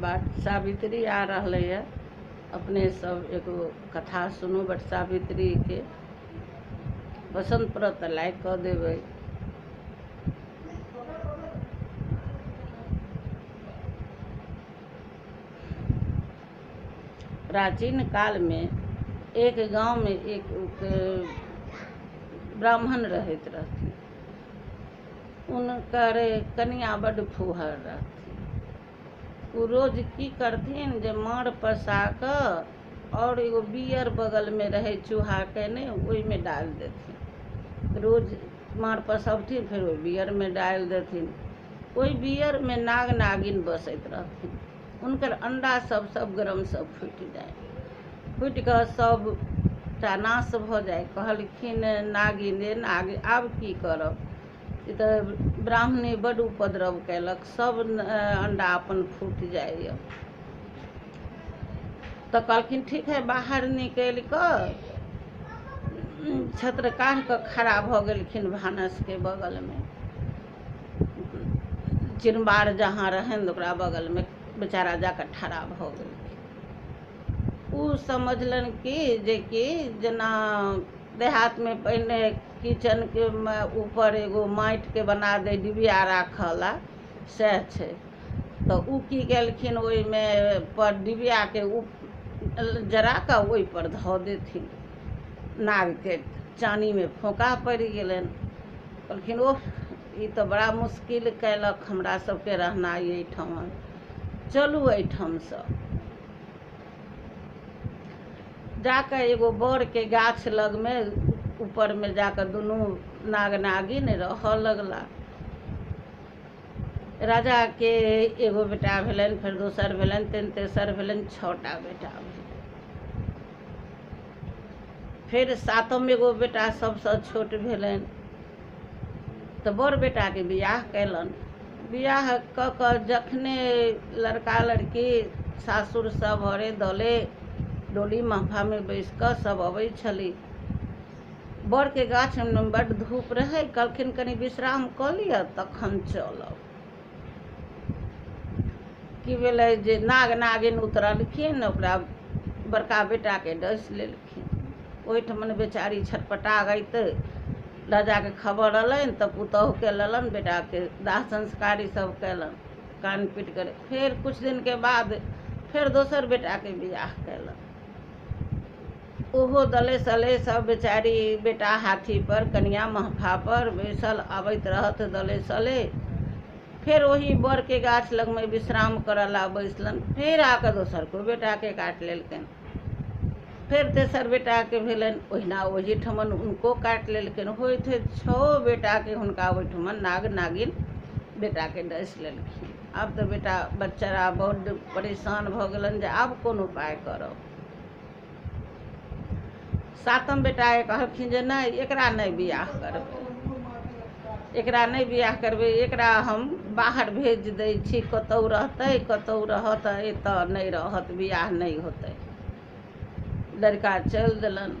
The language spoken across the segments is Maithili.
बाट सावित्री आ रही है। अपने सब एगो कथा सुनू बट सावित्री के पसंद पड़त तो लाइक कर देवे। प्राचीन काल में एक गांव में एक ब्राह्मण रहते रहती। उनकर कन्या बड़ फुहर रहती। वो रोज की करथिन जे माड़ पसा कर और एगो बियर बगल में रहे चूहा के ने वही में डाल देथिन। रोज माड़ पसबथिन फिर वही बियर में डाल देथिन। वही बियर में नाग नागिन बसत रहथिन। उनकर अंडा सब गरम सब फूट जाए। फूट कर सब नाश भ जाए। कहलखिन नागिन रे नाग आब की करब। तो ब्राह्मणी बड़ उपद्रव कैलक। सब अंडा अपन फूट जाए। तो कहलखिन ठीक है बाहर निकल कर छत्र काढ़ कर खड़ा भ गेलखिन भानस के बगल में। चिरबार जहाँ रहन ओकरा बगल में बेचारा जाकर ठड़ा भ गेलखिन। उ समझलन कि जना देहात में पहले किचन के ऊपर एगो माटि के बना दे डिबिया राखला सह छै। तो उ की केलखिन ओहि में पर डिबिया के जरा कर ओहि पर धो देथिन। नाग के चानी में फोका पड़ गेलन। कहलखिन ओह ई तो बड़ा मुश्किल कैलक हमरा सबके रहना एहिठाम। चलू एहिठाम से जाकर एगो बड़ के गाछ लग में ऊपर में जाकर दुनू नाग नागिन रह लगला। राजा के एगो बेटा भेलन, फिर दोसर भेलन, तेसर भेलन, 6टा बेटा भेलन। फिर 7म एगो बेटा सबसे छोट भेलन। तो बड़ बेटा के बियाह कैलन। बियाह क क जखने लड़का लड़की सासुर सब हरे दले डोली महफा में बैस कर सब अबै छली। बड़ के गाछ में बड़ धूप रहे। कहलखिन कनी विश्राम क लिअ तखन चलब। की भेलै जे नाग नागिन उतरलखिन ओकरा बड़का बेटा के डस लेलखिन। ओहिठमन बेचारी छटपटा गईत राजा के खबर अलन तो पुतहु के ललन बेटा के दाह संस्कार ई सब कैलन कान पीट कर। फिर कुछ दिन के बाद फिर दोसर बेटा के बियाह कैलन। ओहो दले सले सब बेचारी बेटा हाथी पर कन्या महफा पर बैसल आबैत रहत दले सले। फिर वही बड़ के गाछ लग में विश्राम करला बैसलन। फिर आकर दोसर को बेटा के काट लेलकन। फिर तेसर बेटा के भेलन ओहिना वही ठमन उनको काट लेलकन। होइत 6 बेटा के हुनका ओहिठमन नाग नागिन बेटा के डस लेलखिन। अब तो बेटा बच्चा बहुत परेशान भ गेलन जे आब कोन उपाय करब। 7म बेटा कहलखिन जे नहीं एकरा नहीं बियाह करबै। एकरा नहीं बियाह करबै। एकरा हम बाहर भेज दै छी। कतौ रहतै कतौ रहत एतऽ नहीं रहत बियाह नहीं होतै। लड़का चल देलन।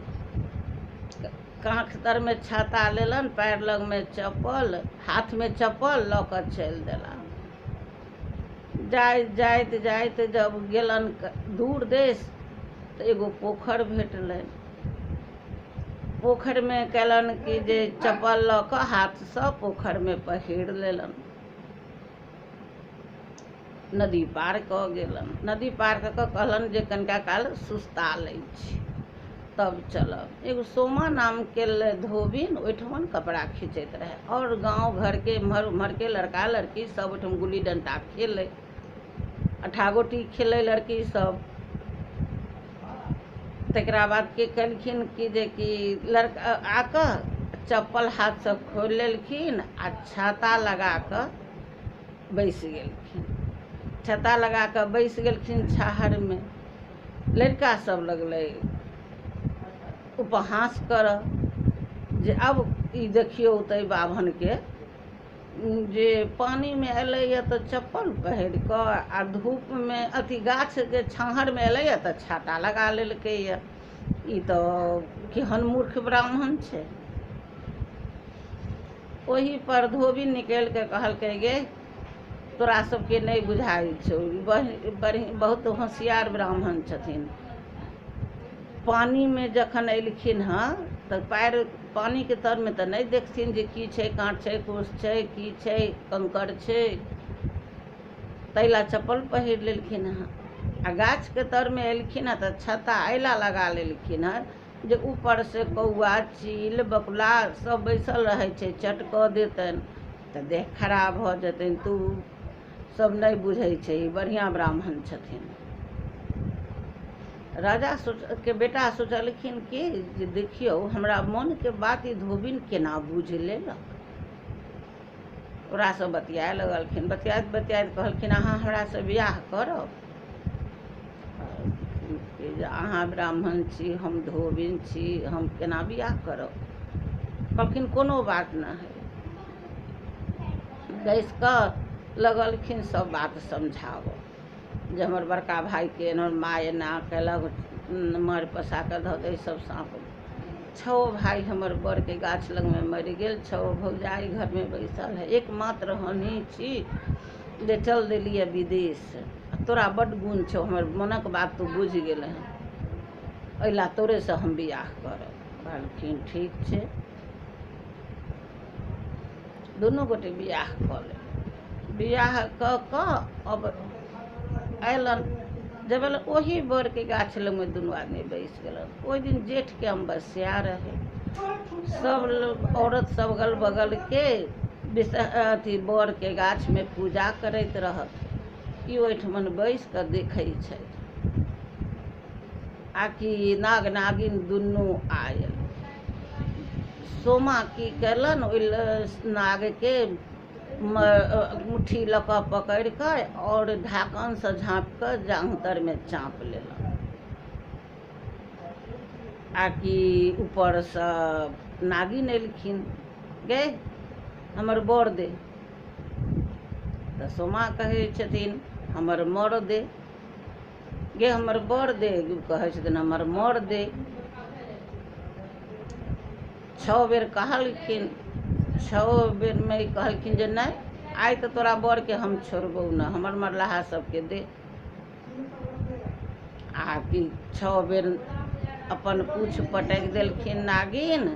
कांख तर में छाता लेलन, पैर लग में चप्पल, हाथ में चप्पल ल कर चल देलन। जाइत जाइत जब गेलन दूर देश तो एगो पोखर भेटलन। पोखर में कैलन कि जे चप्पल ल कर हाथ से पोखर में पहिर लेलन। नदी पार क गेलन। नदी पार क के कहलन जे कनिका काल सुस्ता लै छी तब चलब। एगो सोमा नाम के धोबिन ओहिठमन कपड़ा खींचैत रहे और गांव घर के उम्हर के लड़का लड़की सब ओहिठम गुल्ली डंटा खेले, 8 गोटी खेले लड़की सब। तकरा बाद के कलखिन कि जे कि लड़का आकर चप्पल हाथ से खोल लेलखिन आ छाता लगा कर बैस गेलखिन। छाता लगा कर बैस गेलखिन छाहर में। लड़का सब लगले उपहास कर जे अब ई देखियो ते बाभन के जे पानी में अलै तो चप्पल पहिर कर आ धूप में अथी गाछ के छाहर में अलै तो छाता लगा लेलकै। ई तो केहन मूर्ख ब्राह्मण छै। वही पर धोबी निकल के कहलकै गे तोरा सबके नहीं बुझाई छौ। बहुत होशियार ब्राह्मण छथिन। पानी में जखन एलखिन हँ तऽ पैर पानी के तर में तऽ नहीं देखथिन जे की छै, काँट छै, कुश छै, की छै, कंकड़ छै, तैला चप्पल पहिर लेलखिन हँ। आ गाछ के तर में एलखिन हँ तऽ छत्ता अइला लगा लेलखिन हँ जे ऊपर से कौआ, चील, बकुला सब बैसल रहे छै, चट कऽ देतनि तऽ देह खराब भऽ जेतनि। तू सब नहीं बुझै छै, बढ़िया ब्राह्मण छथिन। राजा के बेटा सोचलखिन कि जे देखियौ हमरा मन के बात ई धोबिन केना बुझि लेलक। ओकरा से बतियाए लगलखिन। बतियाइत बतियाइत कहलखिन अहाँ हमरा से बियाह करब? अहाँ ब्राह्मण छी, हम धोबिन छी, हम केना बियाह करब? कहलखिन कोनो बात न है। बैस कऽ लगलखिन सब बात समझाबऽ जे हमर बड़का भाई के हमर माँ एना कयलक, मारि पसा कऽ धऽ दै सब साँप। 6 भाई हमर बड़ के गाछ लग में मरि गेल, 6 भौजाई घर में बैसल है, एकमात्र हमही छी जे चल देलियै विदेश। तोरा बड्ड गुण छौ, हमर मनक बात तू बुझि गेलै हँ, एहिला तोरे से हम बियाह करब। कहलखिन ठीक छै। दुनू गोटे बियाह कऽ ले। बियाह कऽ कऽ अब अयलन जब ओही बर के गाछ लग में दुनू आदमी बैस गेलन। ओहि दिन जेठ के अमावस्या रहे। सब लोग औरत सब अगल बगल के अथी बर के गाछ में पूजा करैत रहत। ई ओहिठमन बैस कऽ देखै छै आकि नाग नागिन दुनू आयल। सोमा की कयलन, ओहि नाग के मुट्ठी लऽ कऽ पकड़ि कऽ और ढाकन से झाँप कऽ जांघतर में चाँप लेलन। आकि ऊपर से नागिन एलखिन, गे हमर बर दे। तऽ सोमा कहै छथिन हमर मर दे। गे हमर बर दे, कहै छथिन हमर मर दे। 6 बेर कहलखिन। 6 बेर में कहलखिन जे नहीं, आइ तऽ तोरा बर के हम छोड़बौ न, हमर मरलाहा सबके दे। आ कि 6 बेर अपन पूछ पटक देलखिन नागिन।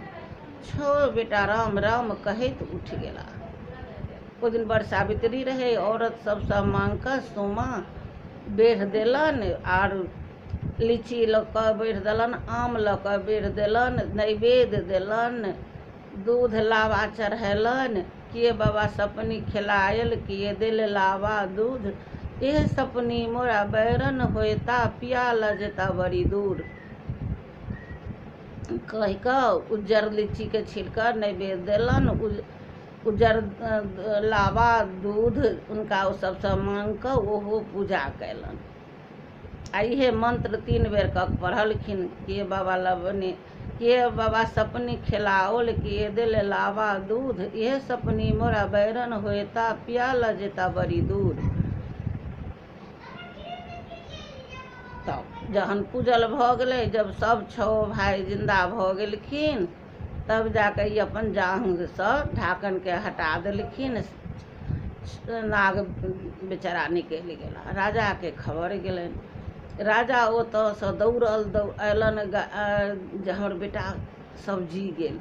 6 बेटा राम राम कहैत उठ गेला। ओ दिन बरसावित्री रहे। औरत सब मांग कऽ सोमा बेढ़ देलन आर लीची लऽ कऽ बेढ़ देलन, आम लऽ कऽ बेढ़ देलन, नैवेद्य देलन, दूध लावा चढ़ेलन। किए बाबा सपनी खिलायल, किए दिल लावा दूध, एह सपनी मोरा बैरन होता, पिया ल जेता बड़ी दूर। कहि कऽ उज्जर लीची के छिलकर नैवेद्य देलन, उज्जर लावा दूध उनका ओ सबसँ मांग कऽ ओहो पूजा कैलन। आ इहे मंत्र 3 बेर कऽ पढ़लखिन। के बाबा लवनी, के बाबा सपनी खिलाओल, किए दिल लावा दूध, यह सपनी मोरा बैरन होता, पिया ल जेता बड़ी दूर। तब जहन पूजल भऽ गेलै, जब सब 6 भाई जिंदा भऽ गेलखिन, तब जाके ई अपन जांघसँ ढाकन के हटा देलखिन। नाग बेचारा निकलि गेला। राजा के खबर गेलनि। राजा ओतऽसँ दौड़ल अयलन जे हमर बेटा सब जी गेल।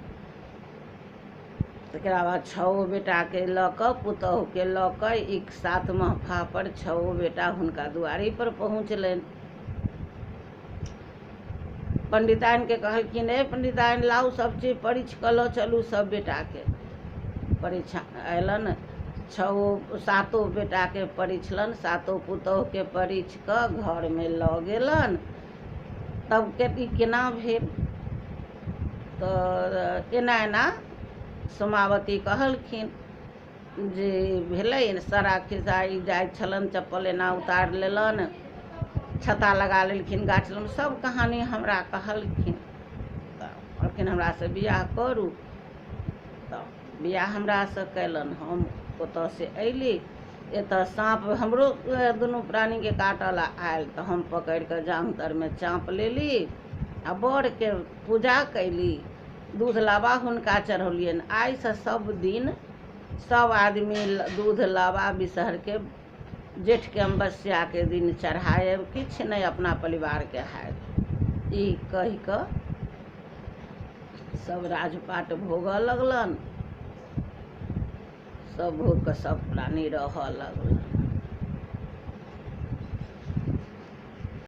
तकरा बाद 6 बेटा के लऽ कऽ, पुतहु के लऽ कऽ एक साथ महफा पर 6 बेटा हुनका दुआरी पर पहुँचलनि। पंडिताइन के कहलखिन हे पंडिताइन लाउ सब चीज परीछ कऽ लऽ चलू सब बेटा के। परीक्षा अयलन। 7 बेटा के परीछलन, 7 पुतहु के परीछ कऽ घर में लऽ गेलन। तब ई केना भेल? तऽ एना सोमावती कहलखिन जे भेलै। सारा खिसाई जाइ छलन, चप्पल एना उतार लेलन, छत्ता लगा लेलखिन गाछ लग। सब कहानी हमरा कहलखिन। तऽ कहलखिन हमरा से बियाह करू। तऽ बियाह हमरा से कैलन। हम ओतऽ से अयली, एतऽ साँप हमरो दुनू प्राणी के काटल आयल, तऽ हम पकड़ि कऽ जांघतर में चाँप लेली आ बर के पूजा कैली, दूध लाबा हुनका चढ़ौलियनि। आइ से सब दिन सब आदमी दूध लाबा बिसहर के जेठ के अमावस्या के दिन चढ़ाएब, किछु नहीं अपना परिवार के हाथ। ई कहि कऽ सब राजपाट भोगऽ लगलन, सब भोग कऽ सब प्राणी रहऽ लगलन।